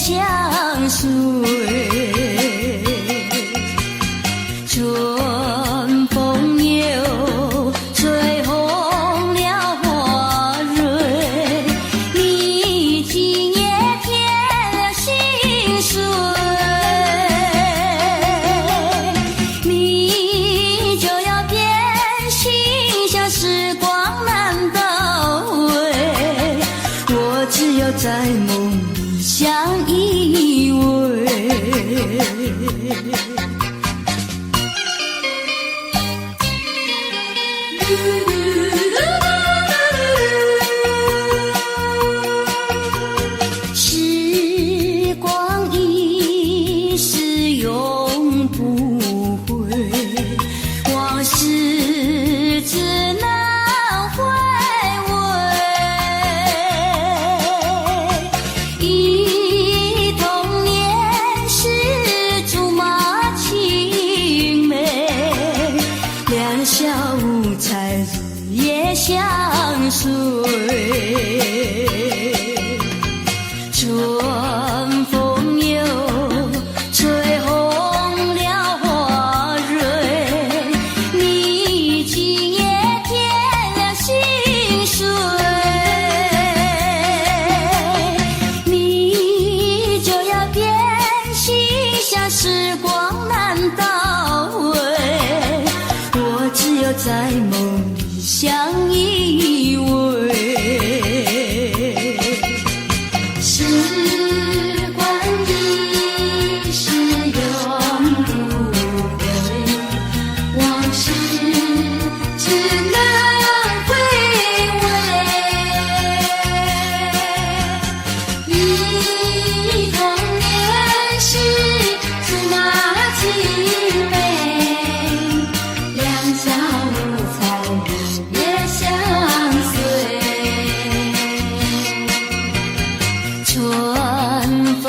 相随。春风又吹红了花蕊，你今夜添了心碎，你就要变心，像时光难倒回，我只有在梦里相依偎。时光一逝永不回，往事只能回味。忆童年时竹马青梅，两小无猜日夜相随。春风又吹红了花蕊，你今夜添了心碎，你就要变心，像时光难倒回，我只有在梦里相依偎。时光一逝永不回，往事只能回味。忆童年时竹马青梅，两小无猜日夜相随。春风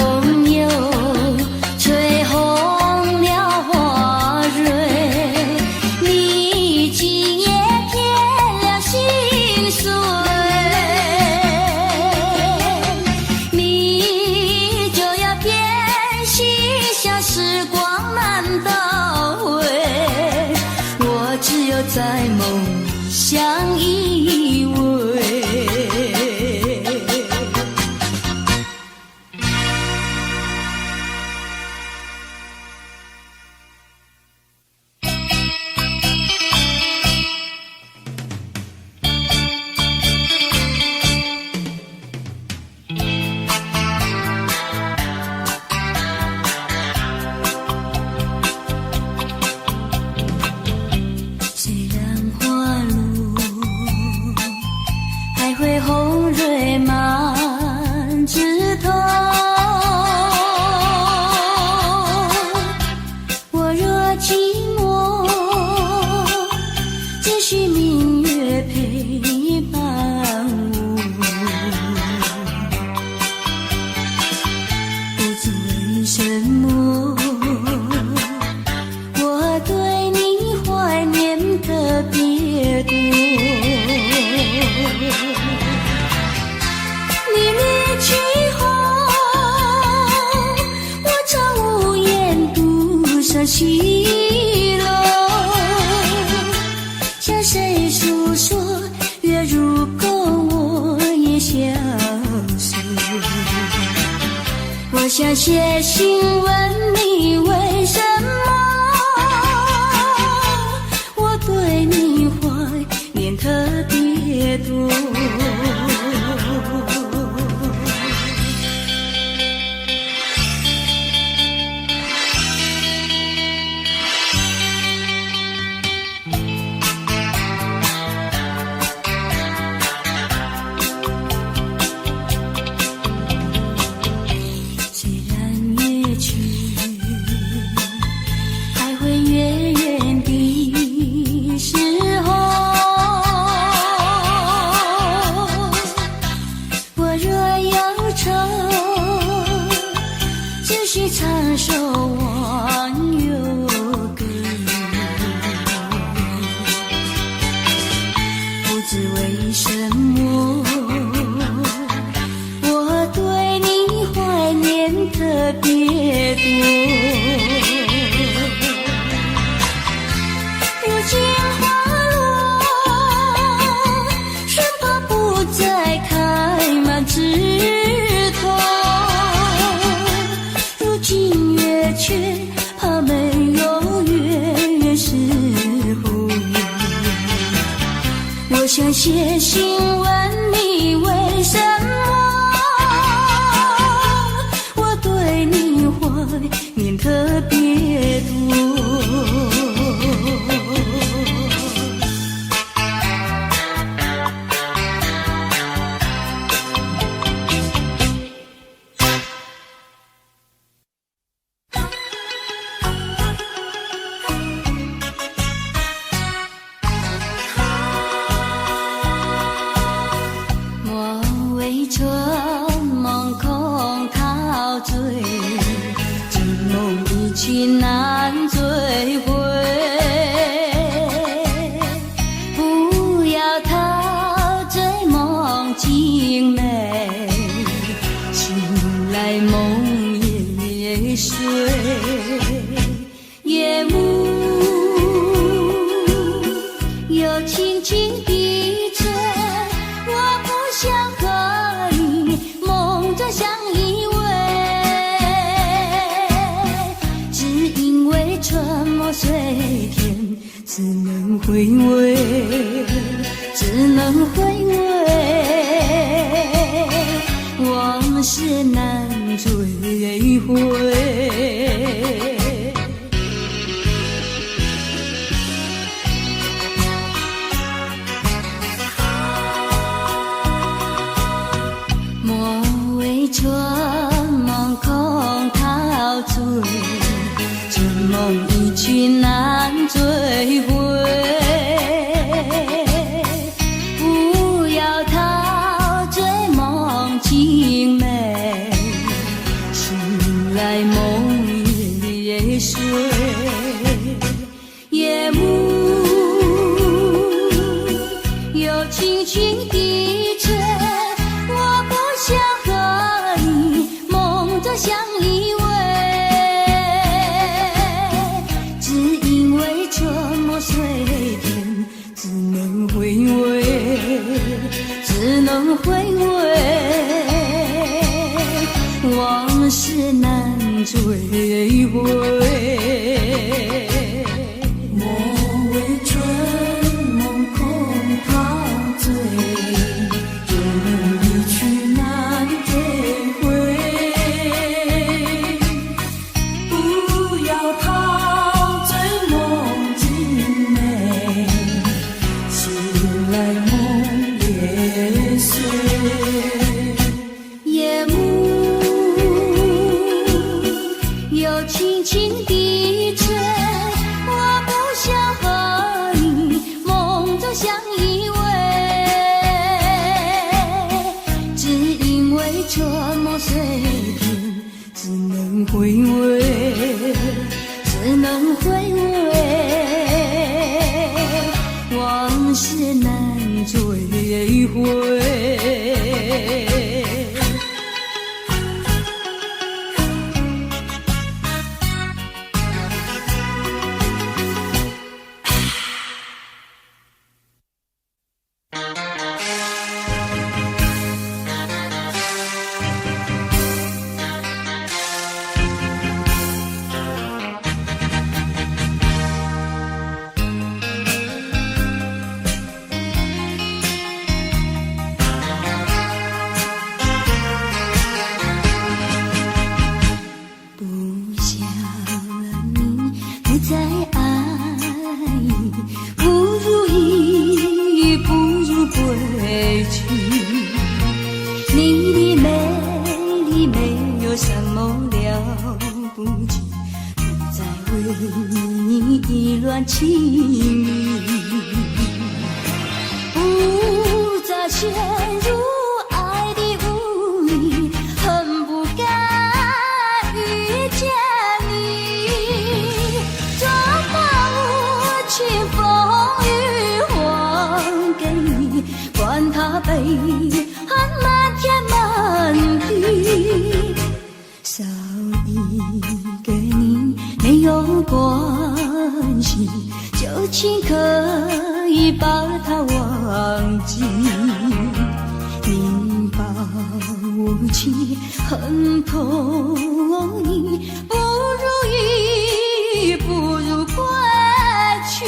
又吹红了花蕊，你今夜添了心碎，你就要变心，像时光难倒回，我只有在梦里相依偎。虽然花路还会红蕊满枝头，我若寂寞，只需明月陪伴我。不知为什么，我对你怀念特别多。你离去后，我常无言独上西楼，向谁诉说？月如钩，我也消失。我想写信问你为什么，我对你怀念特别多。虽然夜去还会远远的时候，我若忧愁，只需唱首忘忧歌。不知为什么，我对你怀念也询问你为什么我对你怀念特别多。春梦空陶醉，这梦一去难追回。不要陶醉梦境美，醒来梦也碎。夜幕又轻轻低垂，我不想相依偎，只因为春末水天，只能回味，只能回味，往事难追回。春梦空陶醉，这梦一去难追回。不要陶醉梦境美，醒来梦也碎。夜幕又轻轻低垂，我不想相依偎，只因为春末水天，只能回味，只能回味，往事难追回。莫为春梦空陶醉，这梦一去难追回。夜幕又轻轻低垂，我不想和你梦中相依偎，只因为春末水天，只能回味，只能回味，往事难追回。再爱不如意，不如归去。你的美丽没有什么了不起，不再为你意乱情迷，不再陷入爱的雾里，恨不该遇见你。装把无情风雨还给你，管他悲恨漫天漫地，少一个你没有关系，就请可以把它忘记。你把无情恨透你，不如意，不如归去。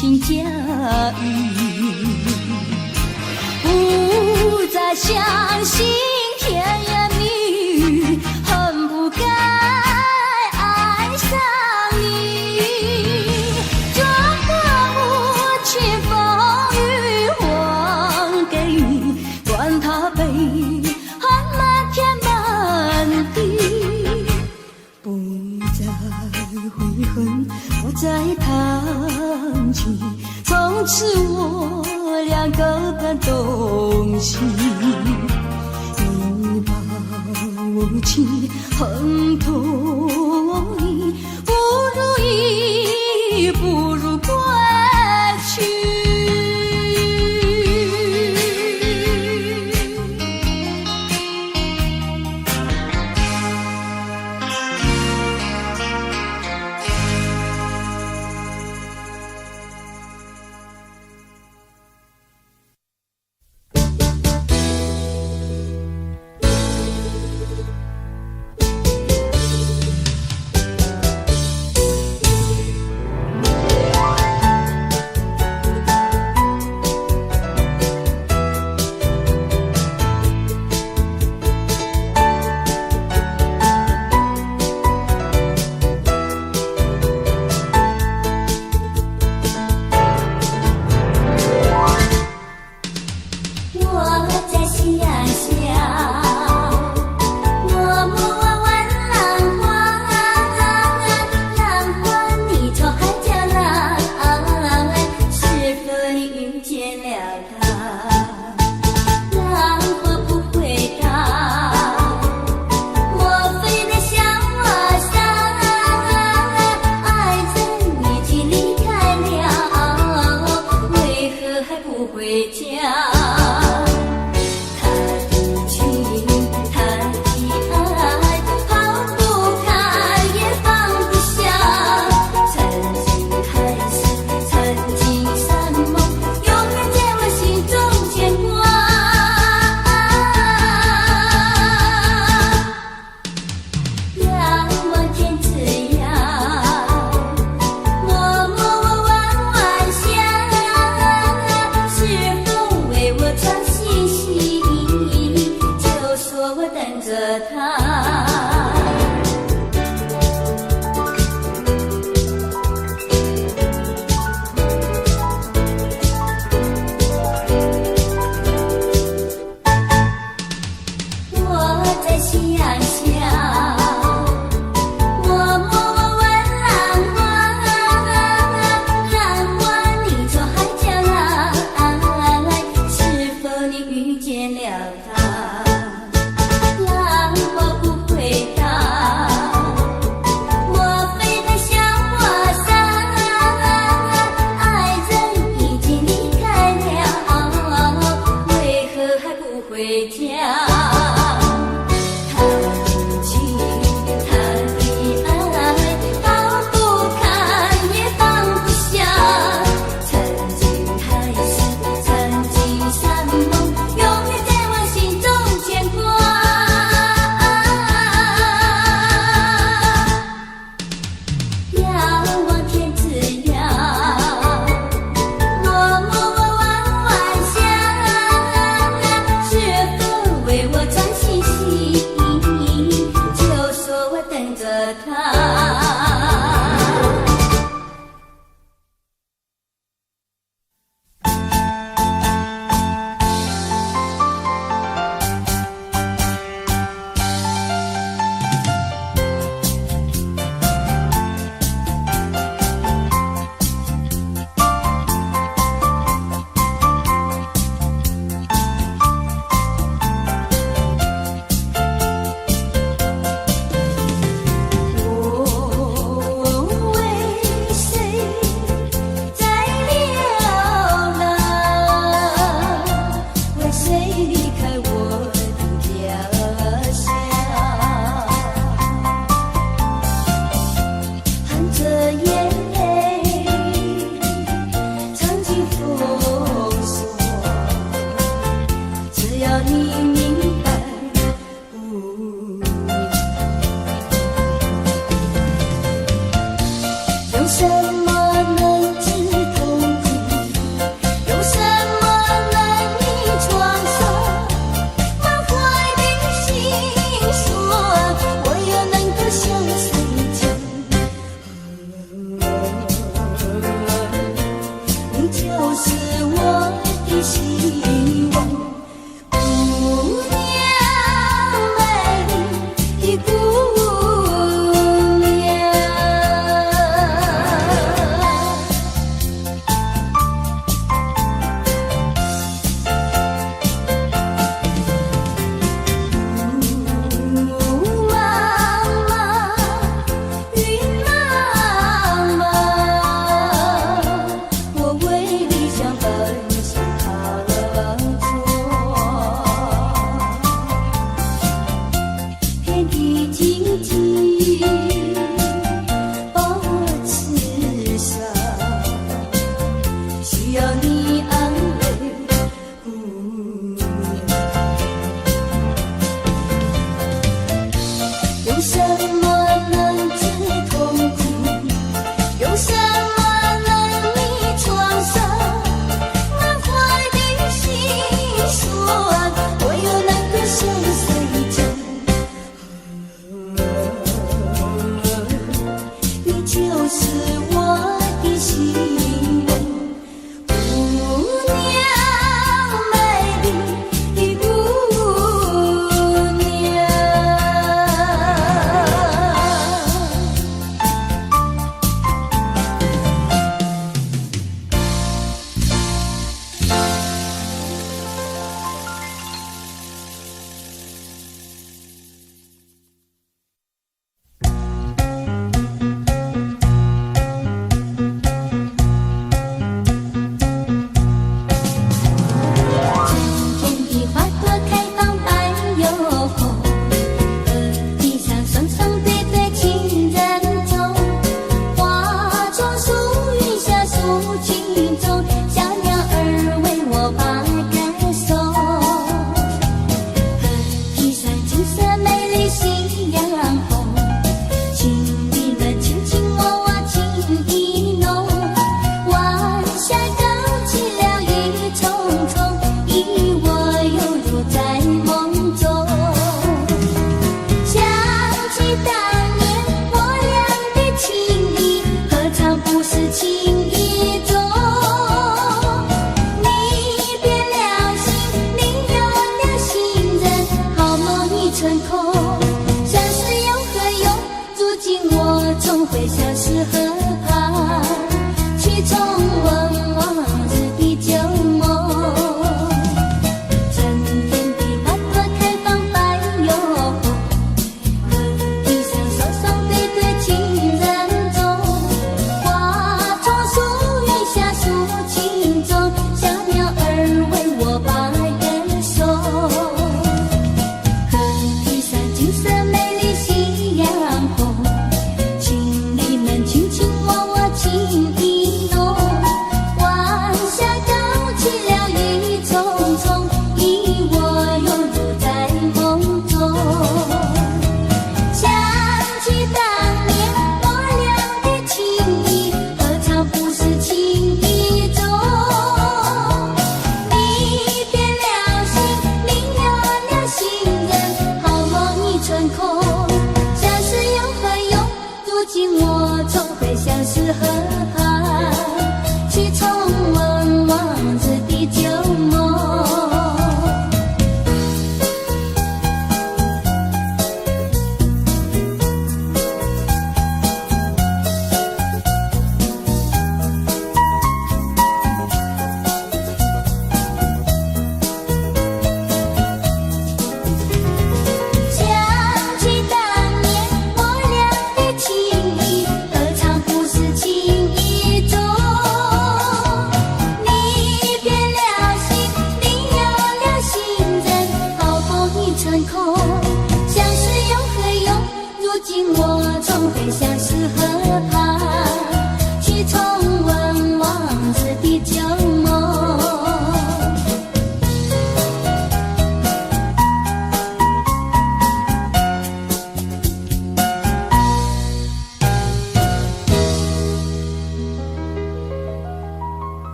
心驾驭，不再相信甜言蜜语，恨不该爱上你。这个无情风雨还给你，管他悲恨漫天满地，不再悔恨，不再谈起，从此我俩各奔东西。你把无情恨透你，不如意，不如归去。什么能治痛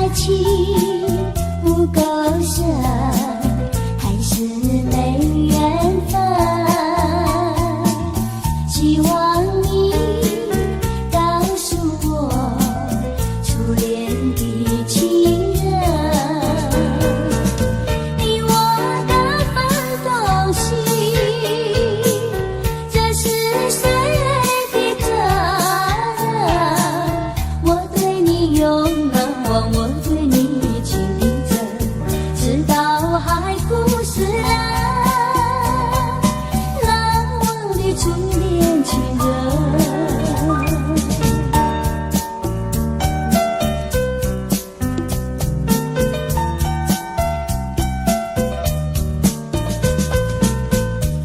爱情不够深，还是没缘分。希望你告诉我初恋的情人，你我的奋斗心，这是岁月的责任。我对你永难忘，我对你情意真，直到海枯石烂，难忘的初恋情人。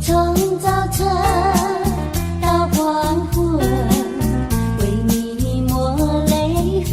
从早晨到黄昏，为你抹泪痕。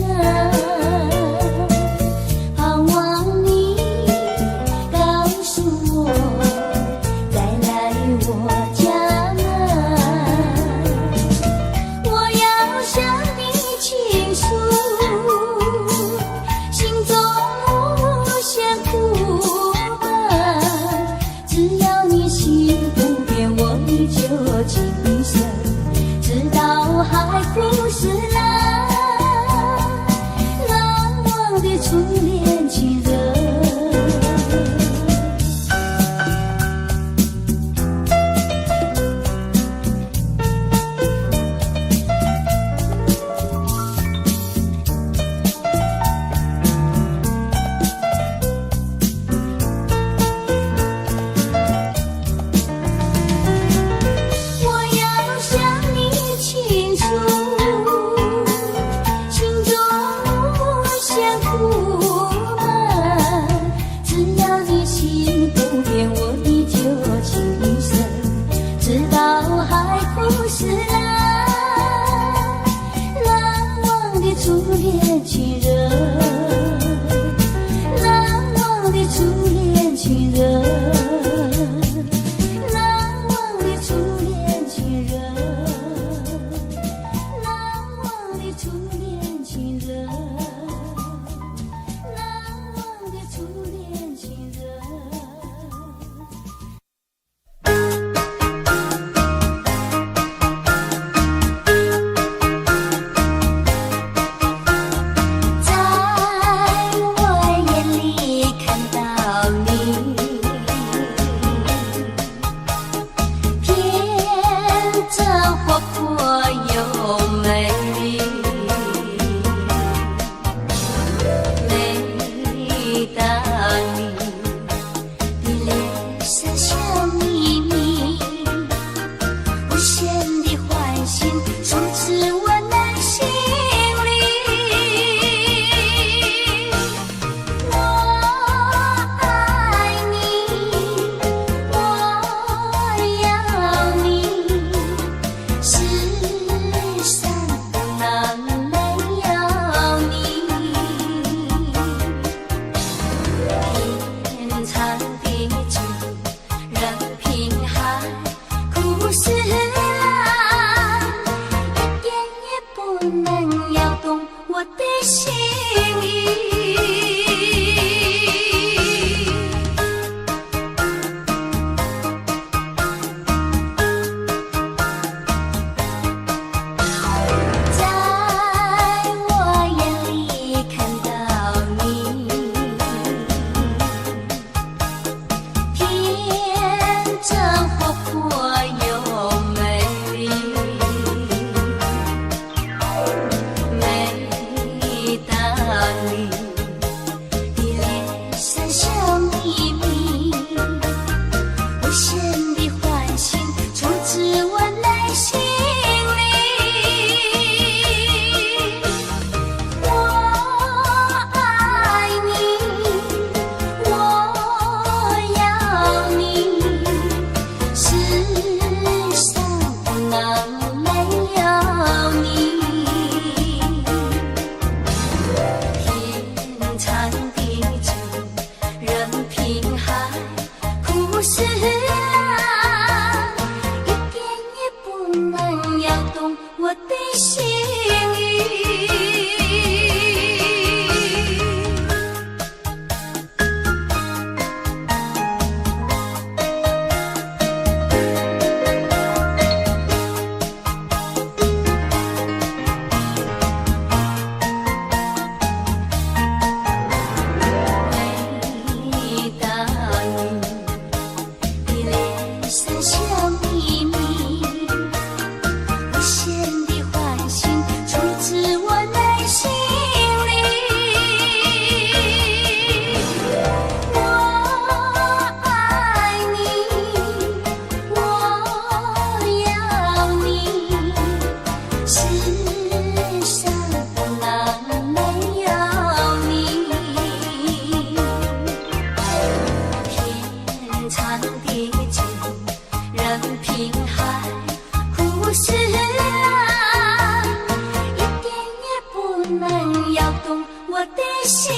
心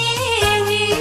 意。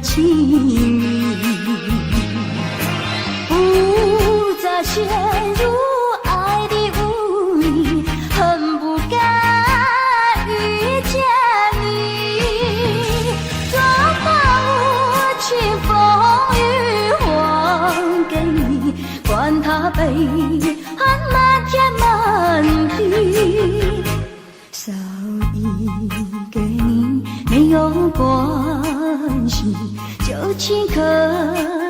情意，不再陷入爱的无意，恨不该遇见你。做把无情风雨还给你，管他悲恨漫天漫地，少一个你没有关系，旧情可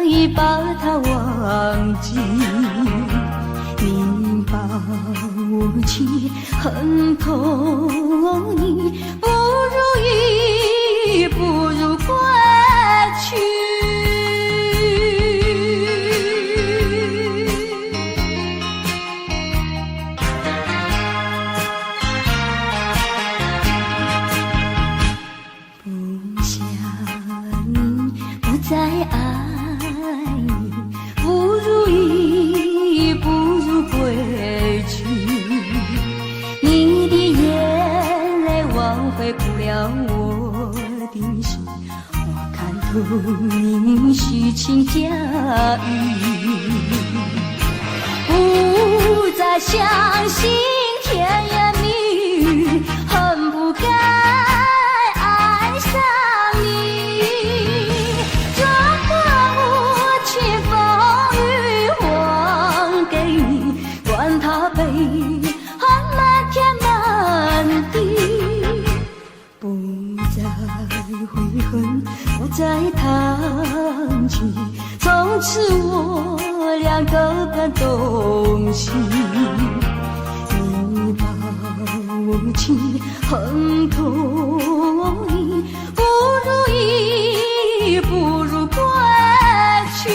以把它忘记。你把无情，恨透你，不如意，不如归去。不想你，不再爱你，不如意，不如归去。你的眼泪挽回不了我的心，我看透你虚情假意，不再相信甜言蜜语，恨不该爱上你。这段无情风雨还给你，管他悲恨漫天满地，不再悔恨，不再谈起，从此我俩各奔东西。你把无情恨透你，不如意，不如归去。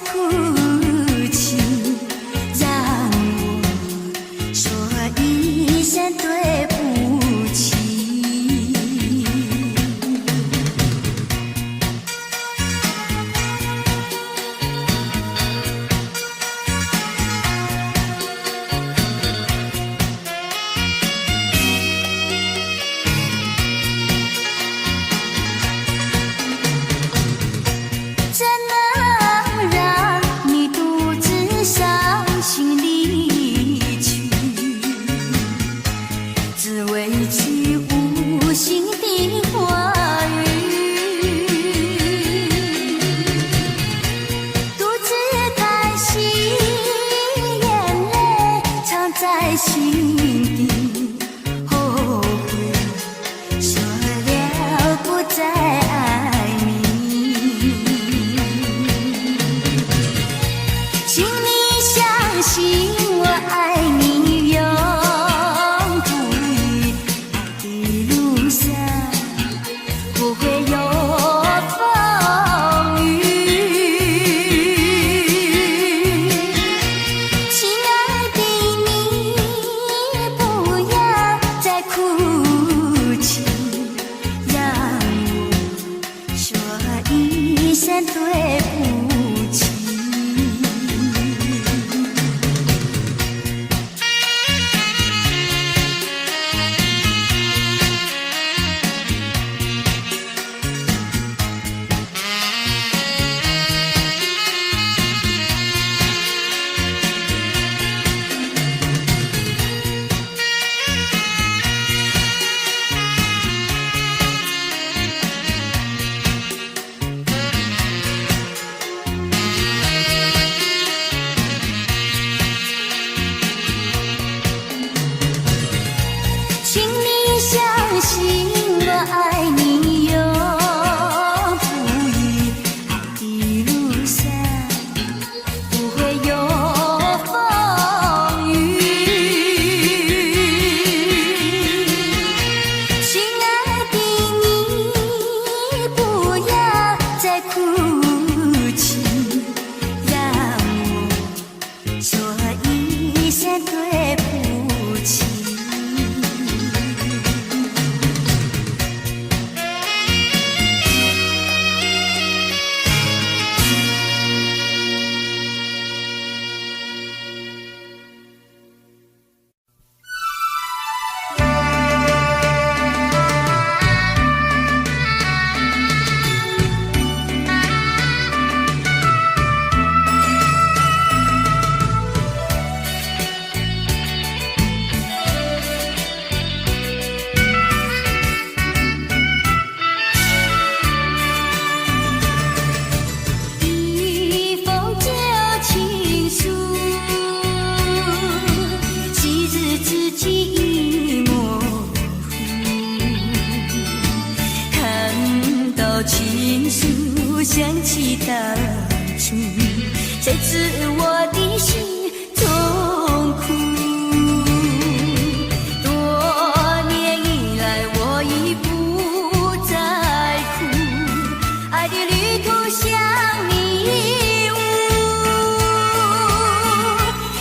哭泣，让我说一声对不起。怎能让你独自伤心离去？只为句无心的话语，独自叹息，眼泪藏在心底，后悔说了不再爱你。请你相信我爱你，永不渝。爱的路上不会有风雨。亲爱的你，不要再哭泣，让我说一声对不起。请你相信我爱你，永不渝。爱的路上不会有风雨。亲爱的你，不要再哭泣，让我说一声对不起。一封旧情书，昔日知己已模糊。看到情书，想起当初，谁知我的心痛苦。多年以来，我已不再哭，爱的旅途像迷雾，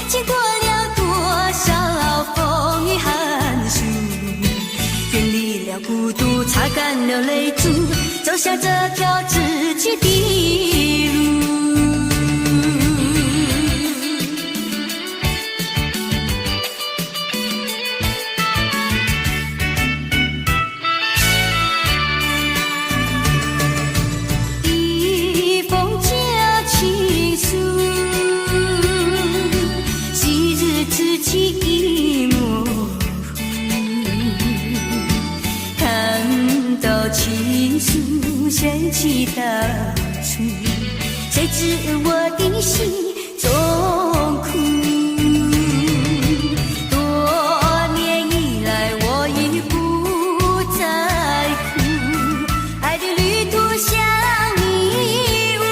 经过了多少风雨寒暑，远离了孤独，擦干了泪珠，走向这条自己的路。一封旧情书，昔日知己已模糊。看到情书，想起当初，谁知我的心中苦。多年以来，我已不再哭，爱的旅途像迷雾，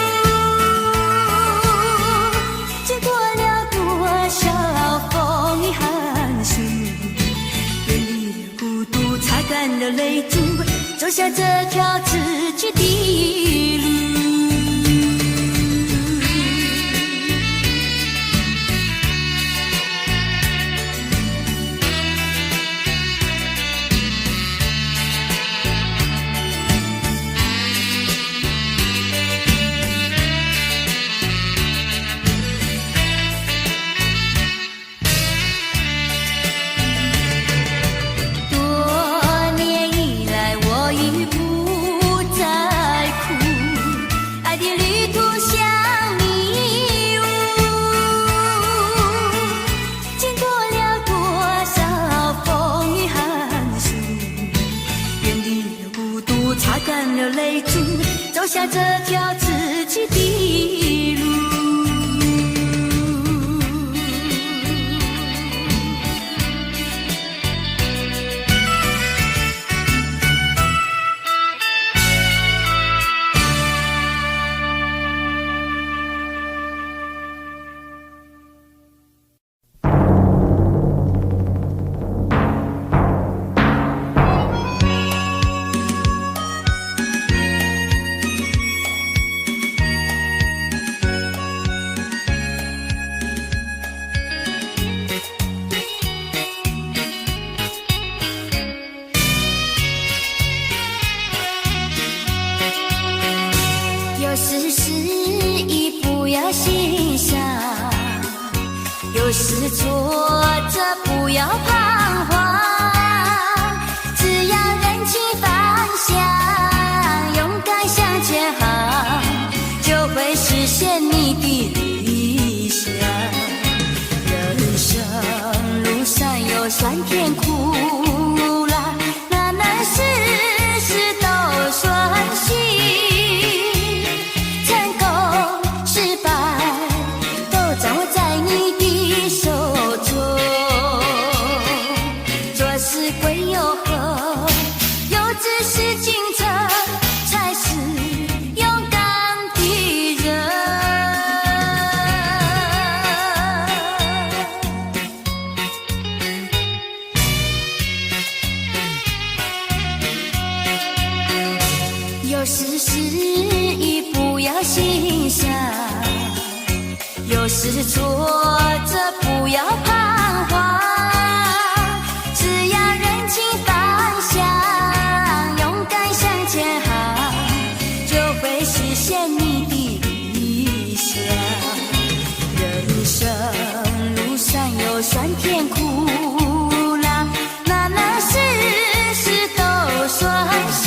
经过了多少风雨寒暑，远离了孤独，擦干了泪珠，走向这条自己的路。下这条自己的路。有时失意不要心伤，有时挫折不要彷徨，只要认清方向，勇敢向前行，就会实现你的理想。人生路上有酸甜苦辣，哪能事事都顺心？有时失意不要心伤，有时挫折不要彷徨，只要认清方向，勇敢向前行，就会实现你的理想。人生路上有酸甜苦辣，哪能事事都顺心？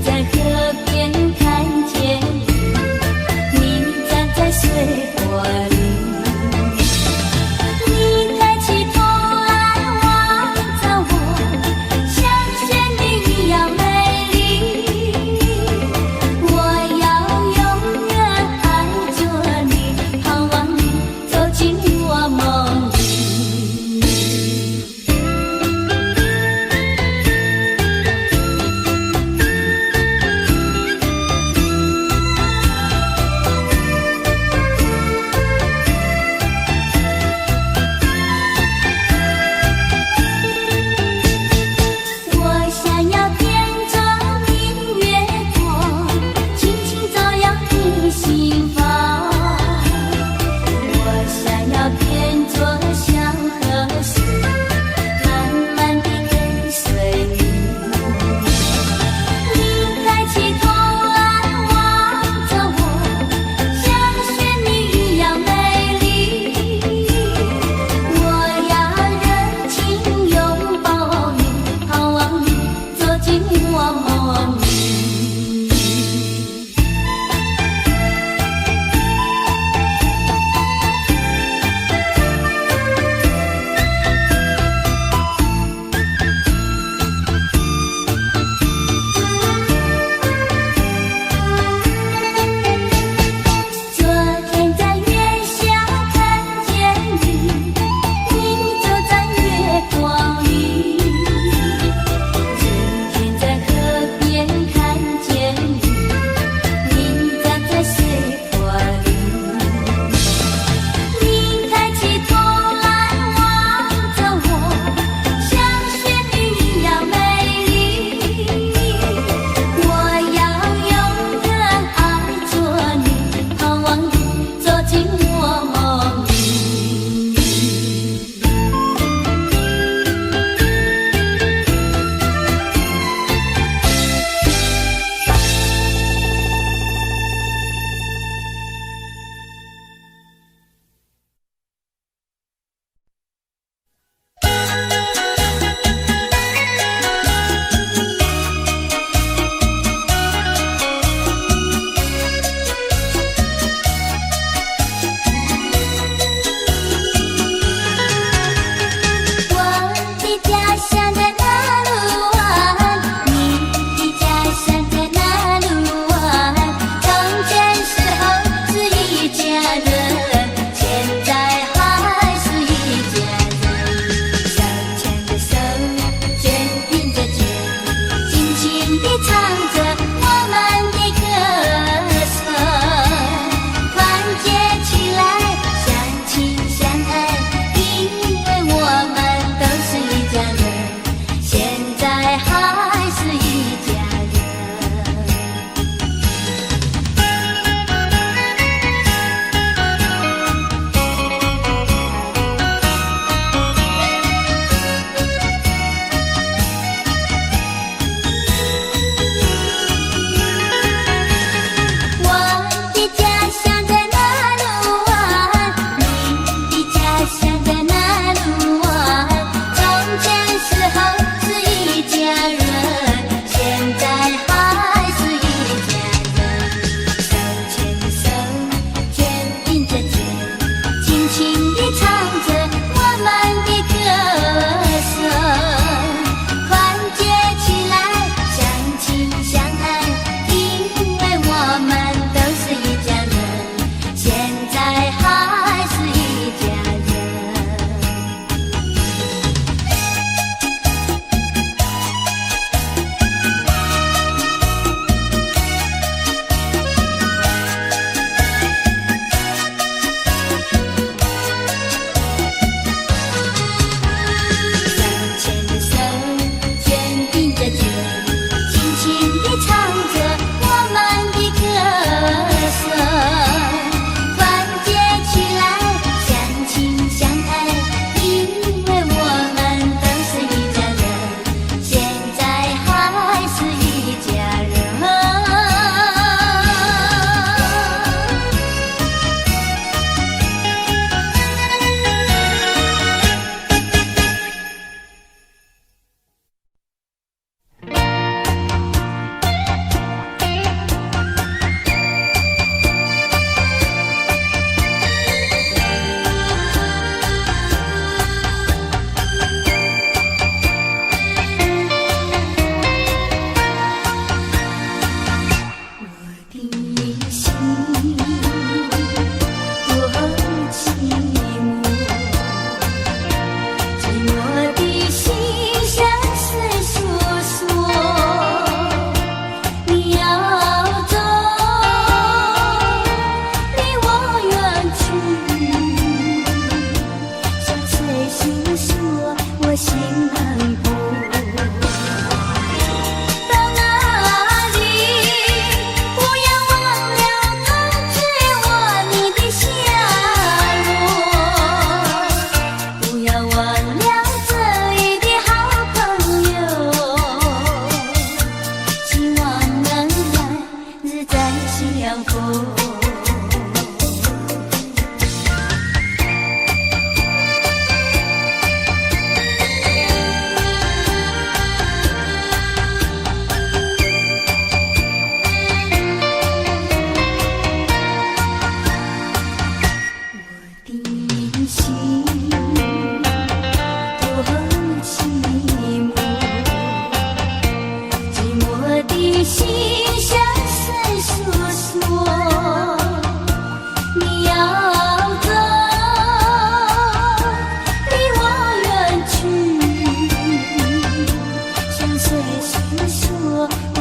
在河边看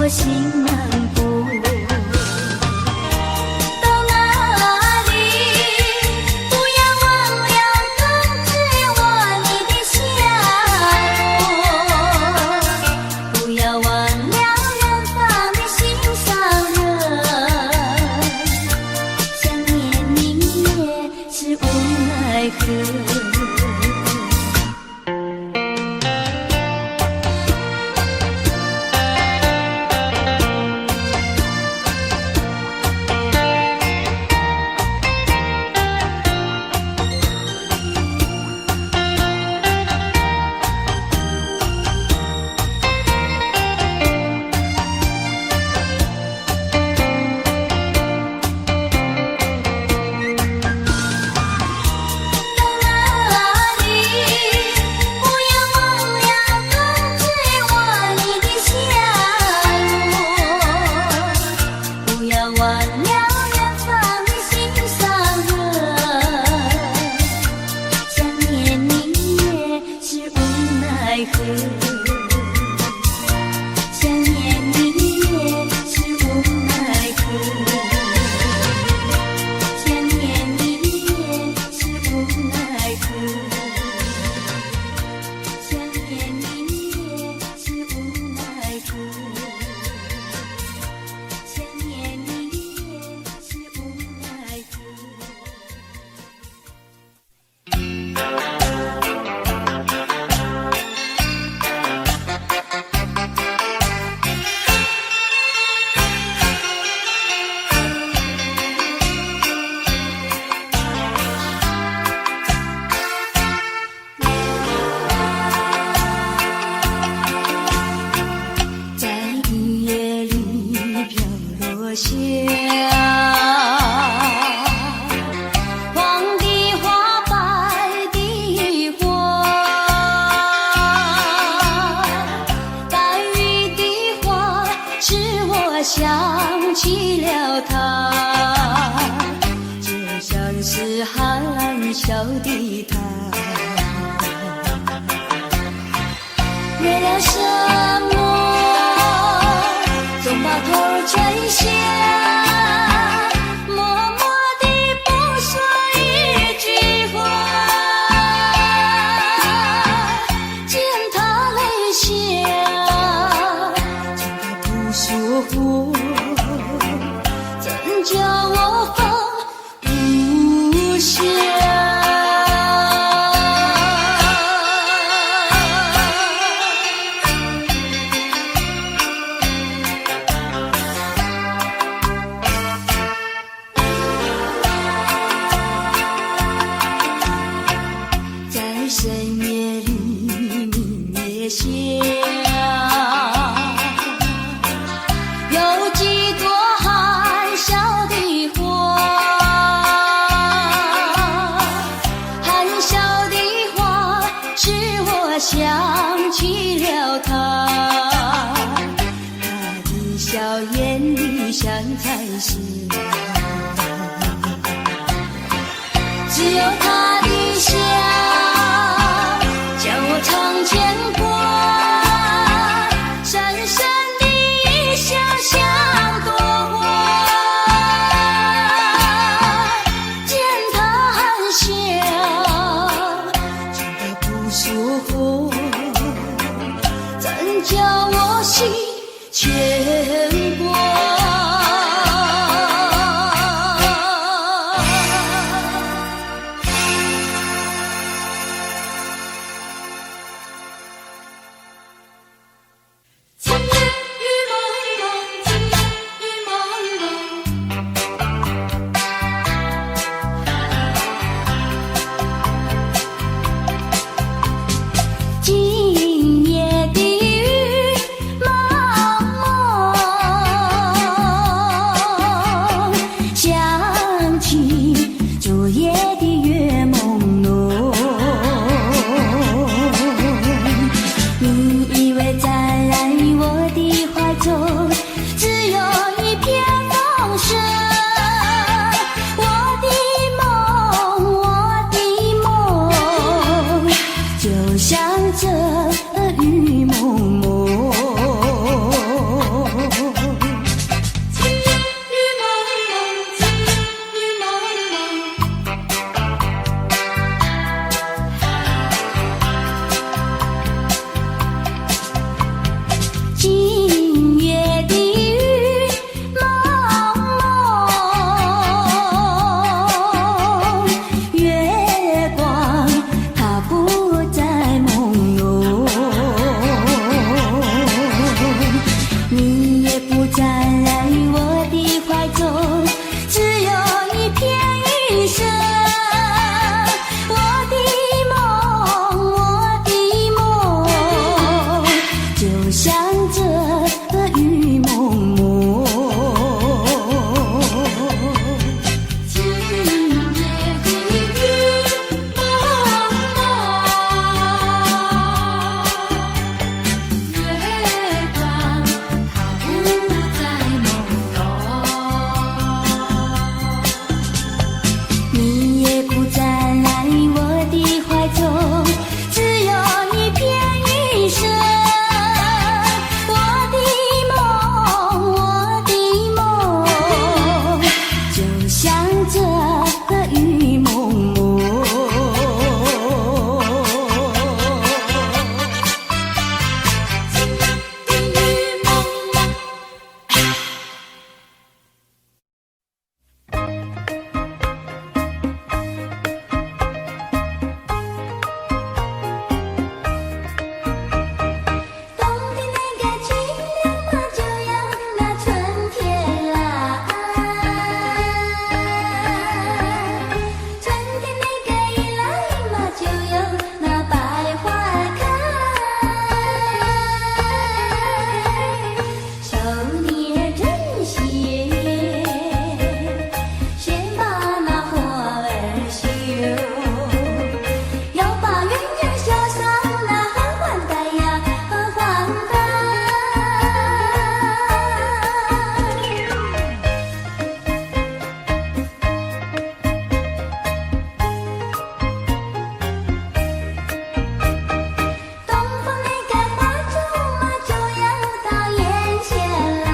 我心难过。到哪里，不要忘了控制我你的笑容，不要忘了远方的心上人，想念你也是无奈何。想起了他，就像是含笑的他，为了什么总把头垂下，默默地不说一句话，见他泪下，见他不说话，怎叫我放不下？在深夜里明月下，有几朵含笑的花，含笑的花使我想起了他，他的笑眼里像彩霞，只有他的笑叫我常牵挂，深深的一笑像朵花，见他含笑，见他不说话，怎叫我心牵挂？今夜雨蒙蒙，今夜雨蒙蒙，今夜的雨蒙蒙，想起昨夜的月朦胧，你以为在我的怀中只有一片风声，我的梦就像这雨蒙蒙。你也不再来我的怀中，只有一片云深。我的梦，就像这个雨蒙蒙。今夜的雨蒙蒙，月光它不再朦胧，你也不再来我的怀中，只有一片云深。我的梦，就像这个雨蒙蒙。雨蒙蒙。冬天那个清凉嘛，就要那春天来；春天那个一来嘛，就有那百花开。手捏针线，先把那花儿绣，要把鸳鸯绣上那合欢带呀，合欢带。东方那个花烛嘛，就要到眼前来。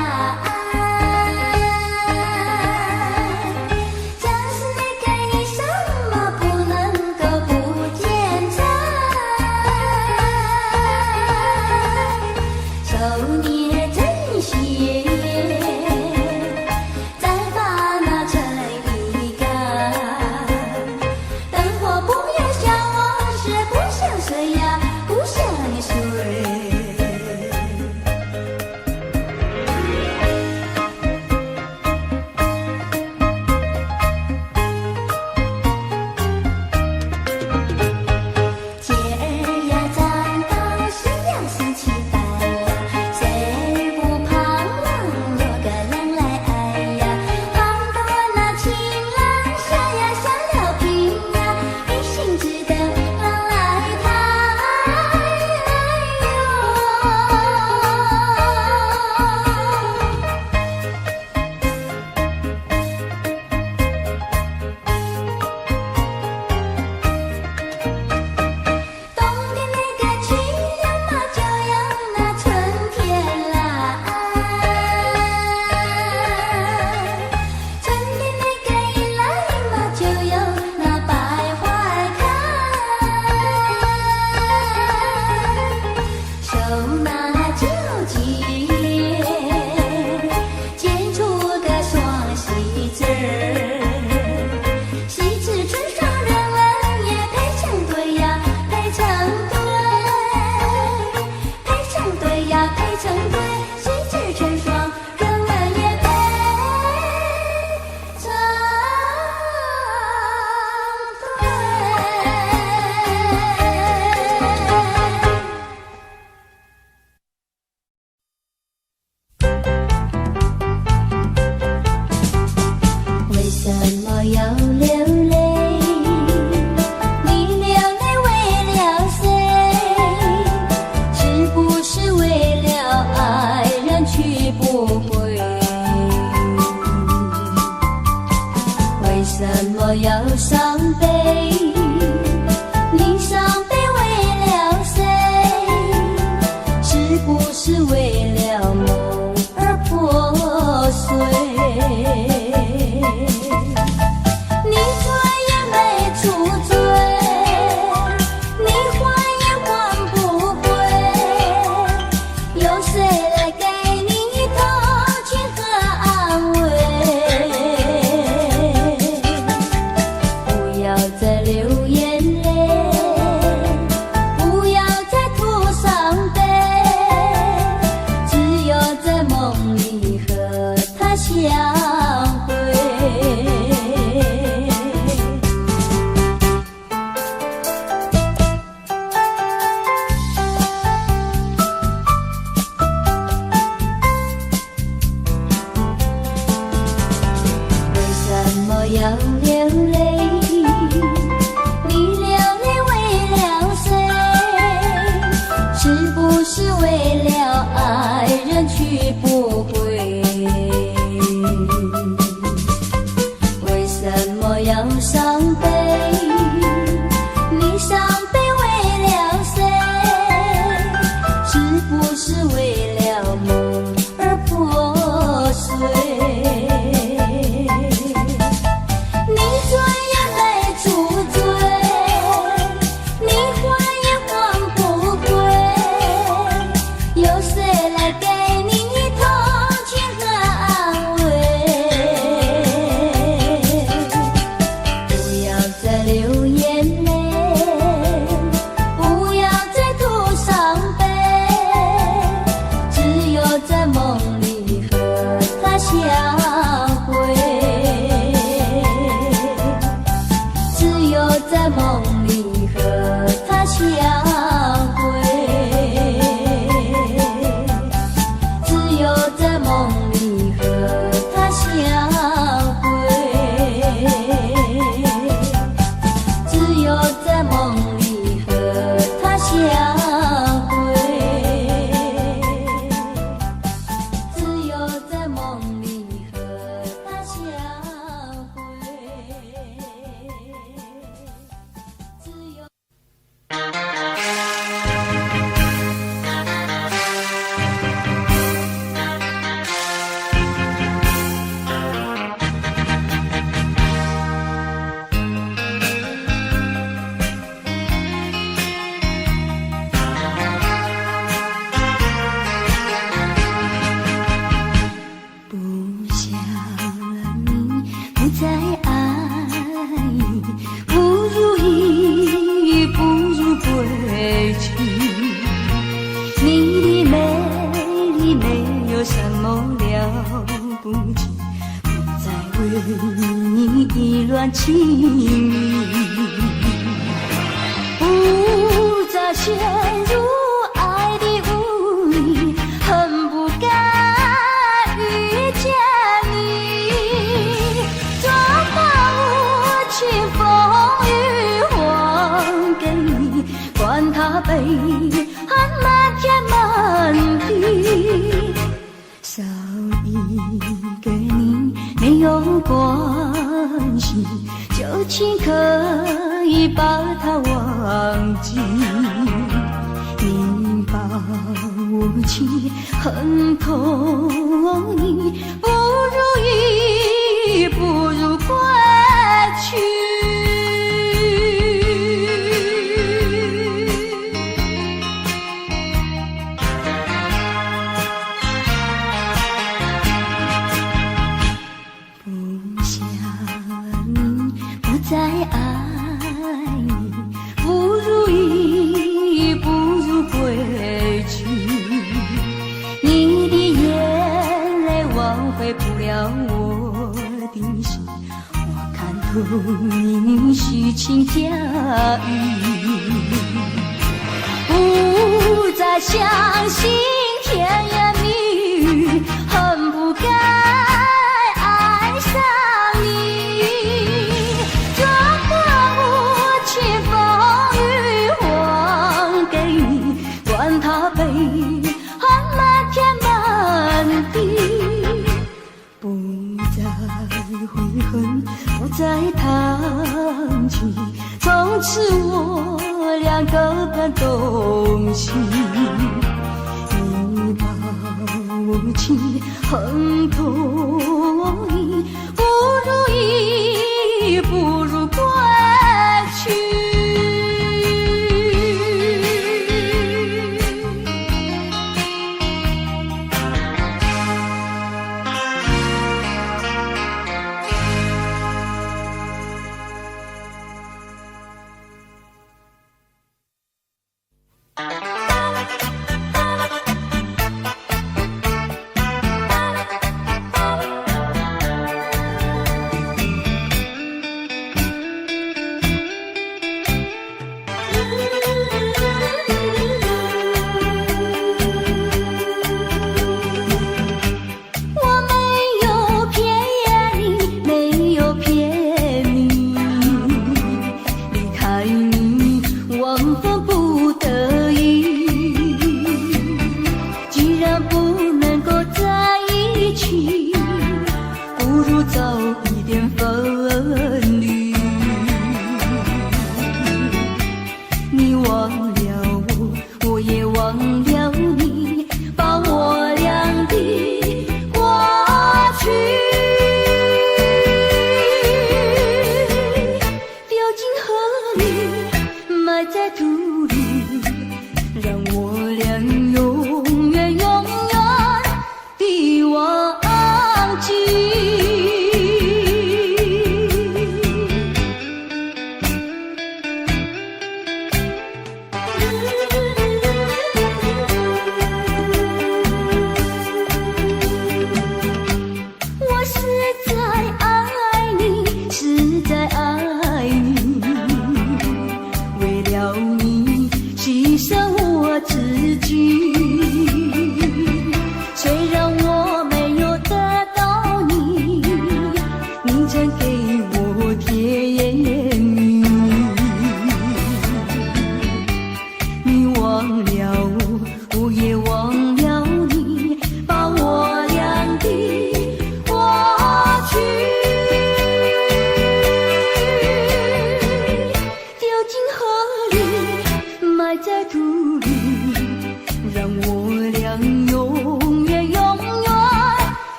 将士那个衣裳嘛，不能够不剪裁。手捏针线，再把那柴米干。灯火不要像往事，不像水呀，不像水。节儿呀，站到夕阳升起来呀，谁不盼望相会。要流泪，你流泪为了谁？是不是为了爱人去不回？为什么要伤悲？你伤悲为了谁？是不是为了梦而破碎？情意不再陷入爱的雾里，恨不该遇见你。怎么无情风雨还给你，管他悲恨漫天满地，少一个你没有关系，就请可以把它忘记。你把我情恨透你，不如意，不如归去。不想你，不再爱你，不如意，不如归去。你的眼泪挽回不了我的心，我看透你虚情假意，不再相信甜言蜜语，恨不该爱上你。怎么无情风雨还给你，管他悲恨漫天满地，不再悔恨，不再谈起，从此我俩各奔东西。你把我情恨透你，不如意，不如归去。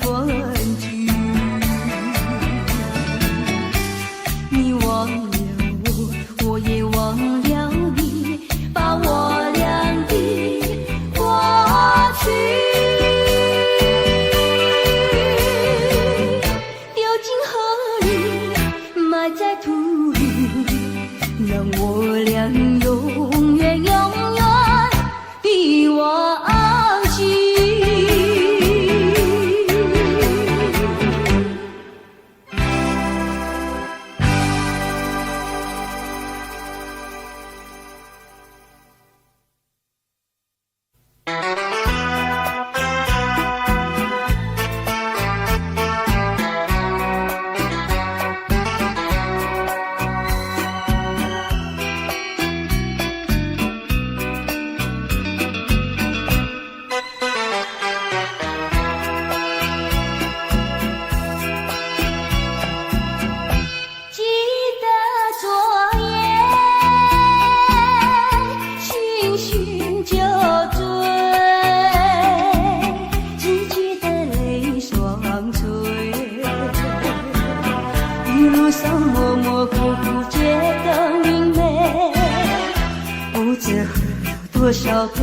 团聚。你忘了我，我也忘了你，把我俩的过去丢进河里，埋在土里，让我俩永远永远的忘记。多少杯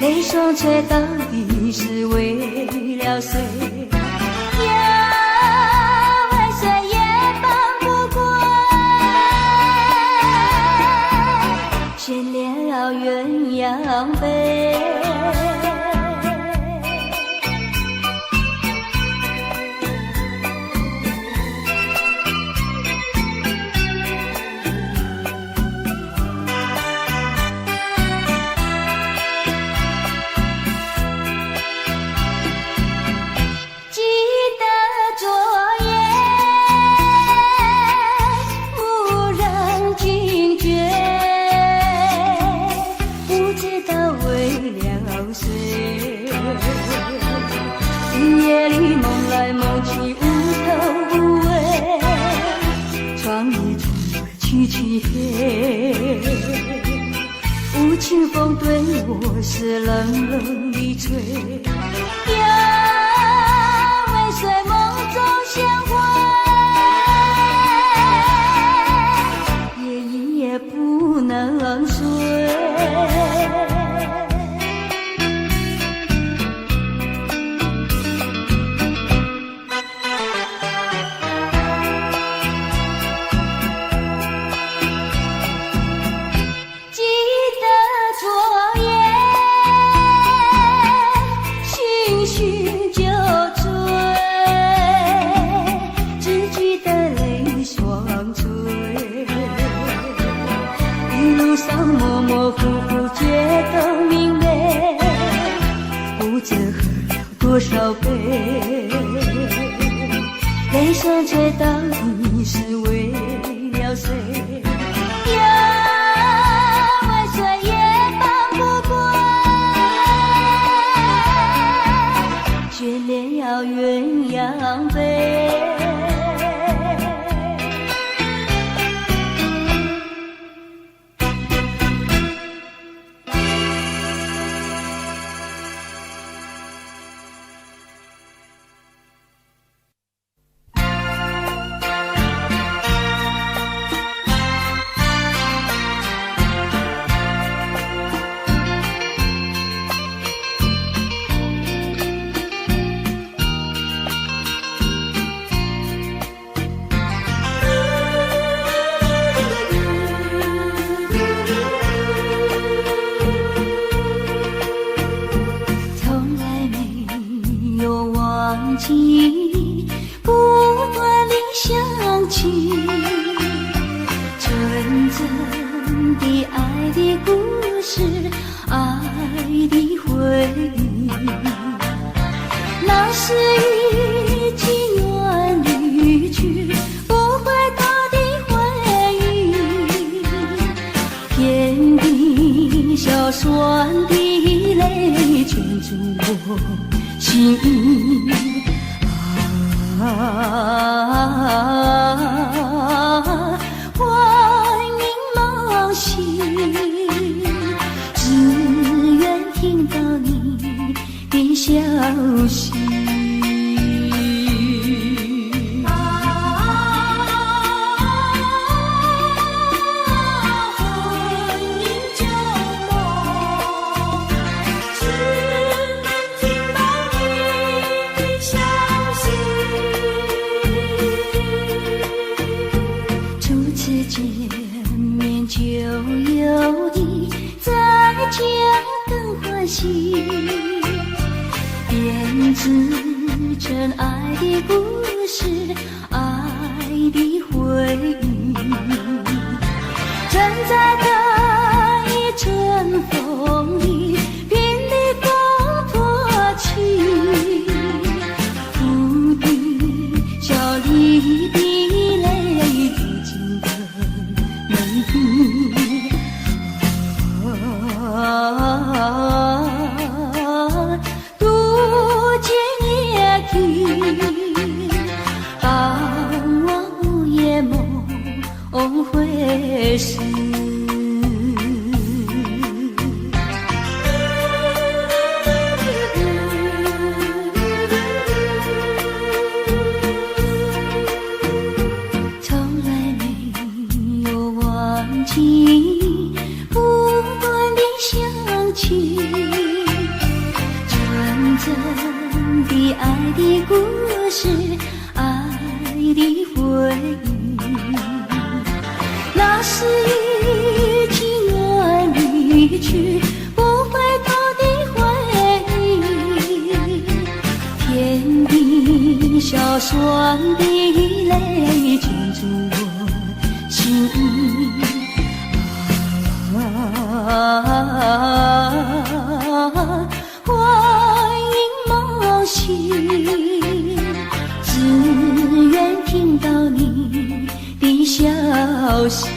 泪双垂，到底是为了谁？呀，为谁也放不过，悬了鸳鸯杯。夜里梦来梦去无头无尾，窗里窗外凄凄黑，无情风对我是冷冷的吹。呀，为谁梦中相会，夜夜不能睡。多少杯泪双垂，到底是为了谁？呀，为谁也放不过，悬了鸳鸯杯。不断地想起纯真的爱的故事，爱的回忆。那是已经远离去不回头的回忆，遍地小酸的泪圈住我心。幻影梦醒，只愿听到你的消息。编织成爱的故事，爱的回忆，站在这一阵风里，濒临风破起，不必笑里的泪如今的泪滴。会是从来没有忘记不断的想起，纯真的爱的故事，爱的回忆。那是已经远离去不回头的回忆，天地小酸的泪浸住我心幻影梦醒，只愿听到你的消息。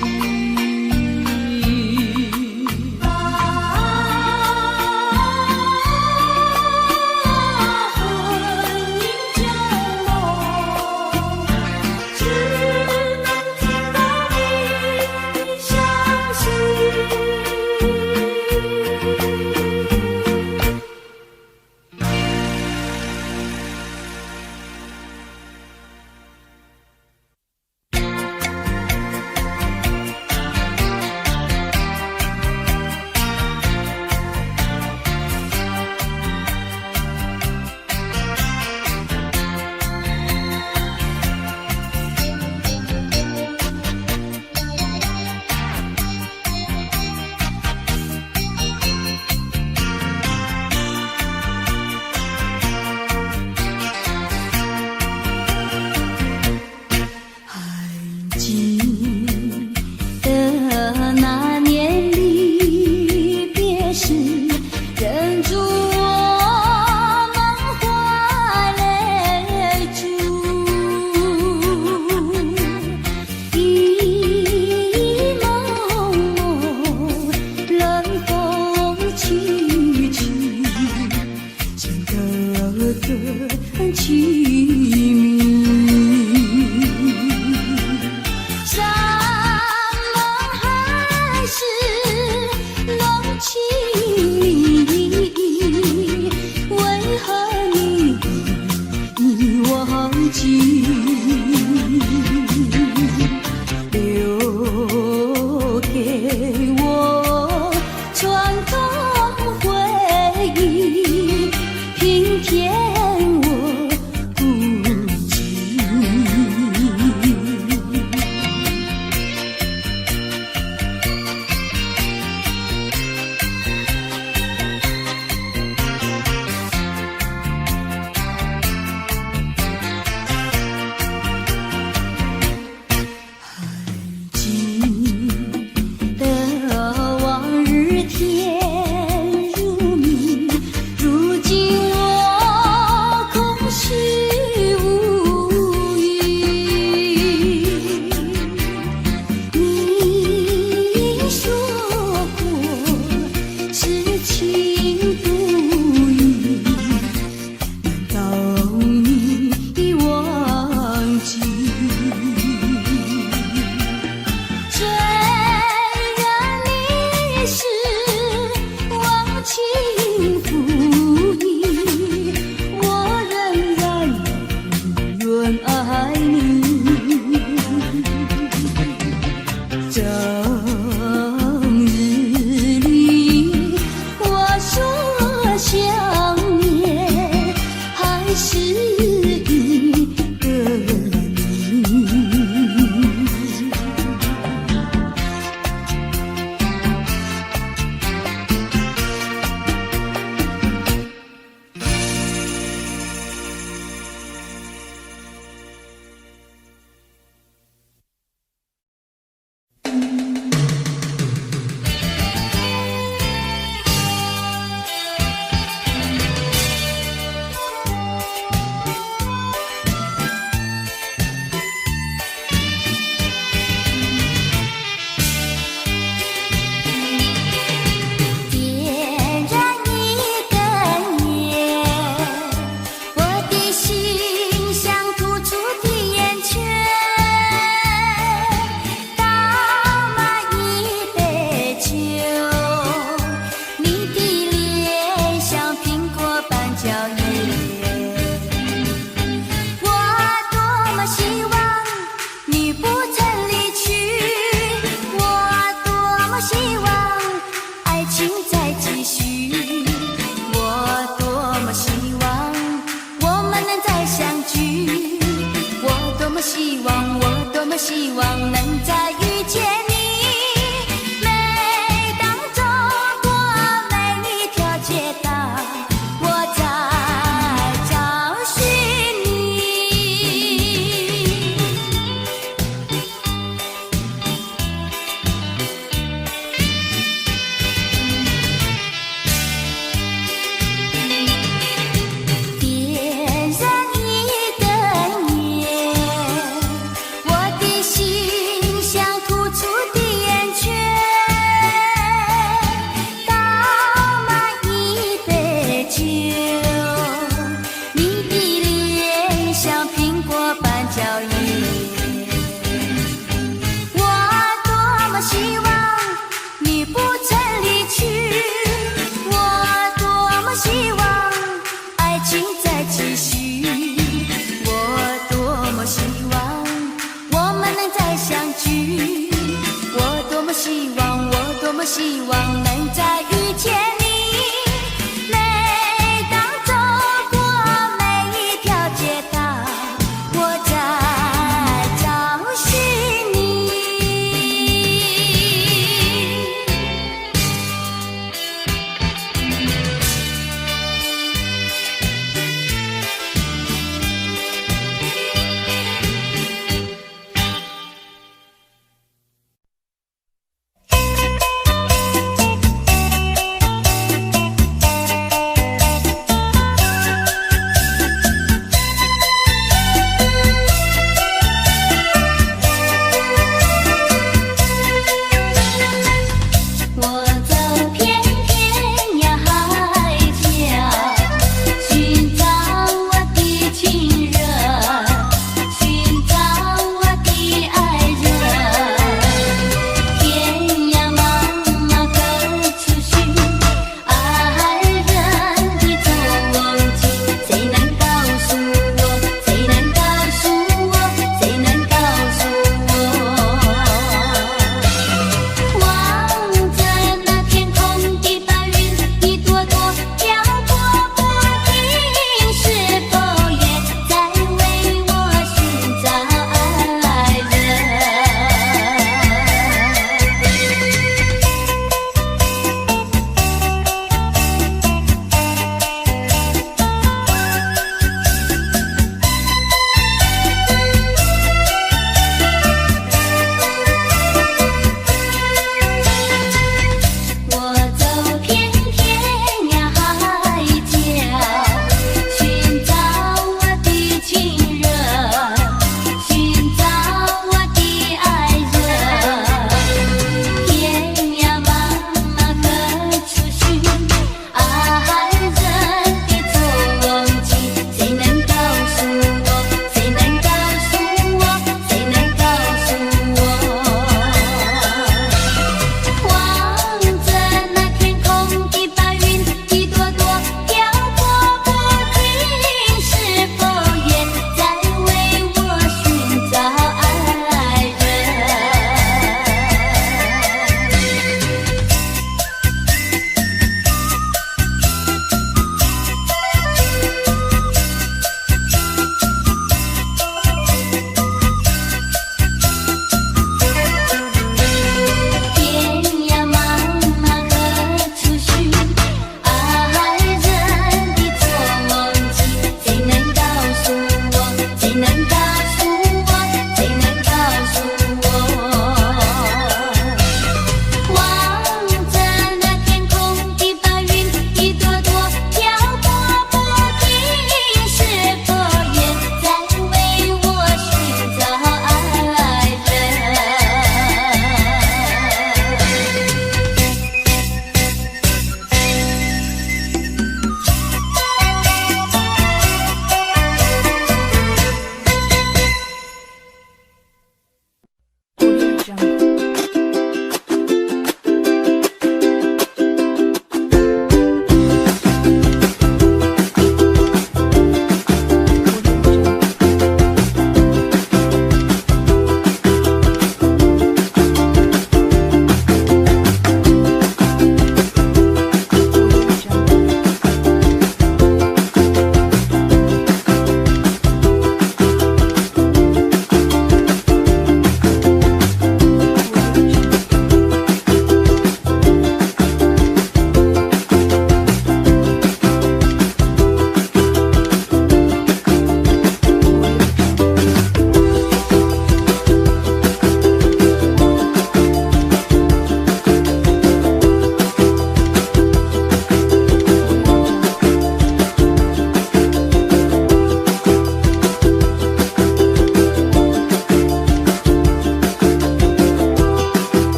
么希望能再遇见你。每当走过每一条街道，我在找寻你。点燃一根烟，我的心